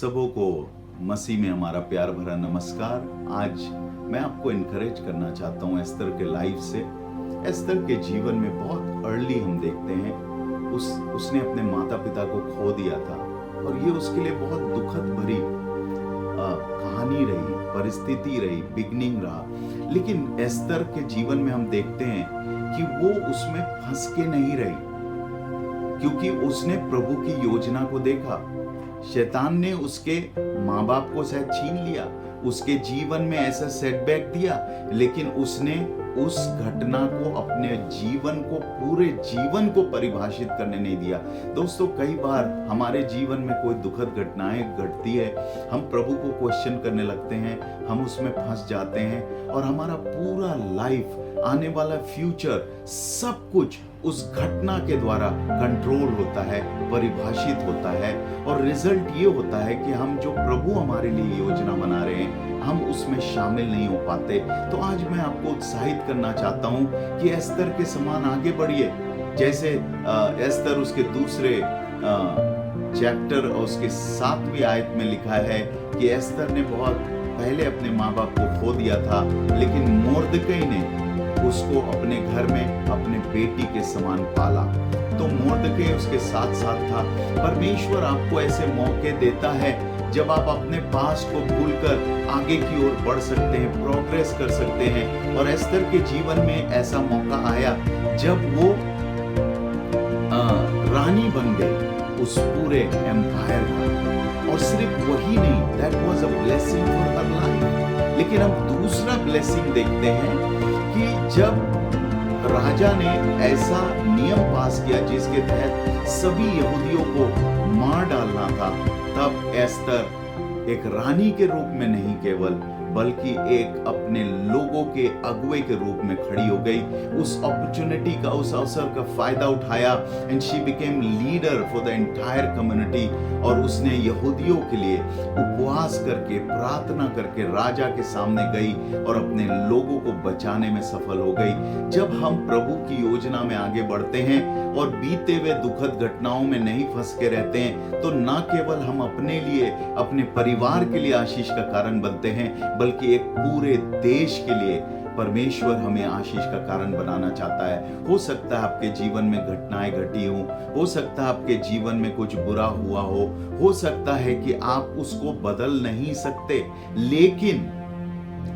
सबों को मसीह में हमारा प्यार भरा नमस्कार। आज मैं आपको इनकरेज करना चाहता हूँ एस्तर के लाइफ से। एस्तर के जीवन में बहुत अर्ली हम देखते हैं उसने अपने माता पिता को खो दिया था और ये उसके लिए बहुत दुखद भरी कहानी रही, परिस्थिति रही, बिगनिंग रहा। लेकिन एस्तर के जीवन में हम देखते हैं कि वो उसमें फंस के नहीं रही, क्योंकि उसने प्रभु की योजना को देखा। शैतान ने उसके माँ बाप को शायद छीन लिया, उसके जीवन में ऐसा सेटबैक दिया, लेकिन उसने उस घटना को अपने जीवन को, पूरे जीवन को परिभाषित करने नहीं दिया। दोस्तों, कई बार हमारे जीवन में कोई दुखद घटनाएं घटती है, हम प्रभु को क्वेश्चन करने लगते हैं, हम उसमें फंस जाते हैं और हमारा पूरा लाइफ, आने वाला फ्यूचर, सब कुछ उस घटना के द्वारा कंट्रोल होता है, परिभाषित होता है और रिजल्ट ये होता है कि हम जो प्रभु हमारे लिए योजना बना रहे हैं, हम उसमें शामिल नहीं हो पाते। तो आज मैं आपको उत्साहित करना चाहता हूं कि एस्तर के समान आगे बढ़िए। जैसे एस्तर उसके दूसरे चैप्टर और उसके 7वीं आयत में लिखा है कि एस्तर ने बहुत पहले अपने माँ बाप को खो दिया था, लेकिन मोर्दकै ने उसको अपने घर में अपने बेटी के समान पाला। तो मोर्दकै उसके साथ साथ था। परमेश्वर आपको ऐसे मौके देता है जब आप अपने पास्ट को भूलकर आगे की ओर बढ़ सकते हैं, प्रोग्रेस कर सकते हैं। और एस्तर के जीवन में ऐसा मौका आया जब वो रानी बन गई उस पूरे एम्पायर का। और सिर्फ वही नहीं, that was a blessing for her life. लेकिन हम दूसरा ब्लेसिंग देखते हैं कि जब राजा ने ऐसा नियम पास किया जिसके तहत सभी यहूदियों को मार डालना था, तब एस्तर एक रानी के रूप में नहीं केवल, बल्कि एक अपने लोगों के अगुवे के रूप में खड़ी हो गई। उस अपॉर्चुनिटी का, उस अवसर का फायदा उठाया and she became leader for the entire community. और उसने यहूदियों के लिए उपवास करके, प्रार्थना करके राजा के सामने गई और अपने लोगों को बचाने में सफल हो गई। जब हम प्रभु की योजना में आगे बढ़ते हैं और बीते हुए दुखद घटनाओं में नहीं फंस के रहते हैं, तो न केवल हम अपने लिए, अपने परिवार के लिए आशीष का कारण बनते हैं, बल्कि एक पूरे देश के लिए परमेश्वर हमें आशीष का कारण बनाना चाहता है। हो सकता है आपके जीवन में घटनाएं घटी हो सकता है आपके जीवन में कुछ बुरा हुआ हो सकता है कि आप उसको बदल नहीं सकते, लेकिन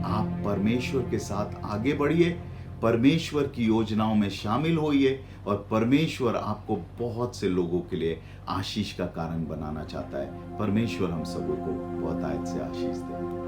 आप परमेश्वर के साथ आगे बढ़िए, परमेश्वर की योजनाओं में शामिल होइए और परमेश्वर आपको बहुत से लोगों के लिए आशीष का कारण बनाना चाहता है। परमेश्वर हम सबों को बहुत आयत से आशीष दे।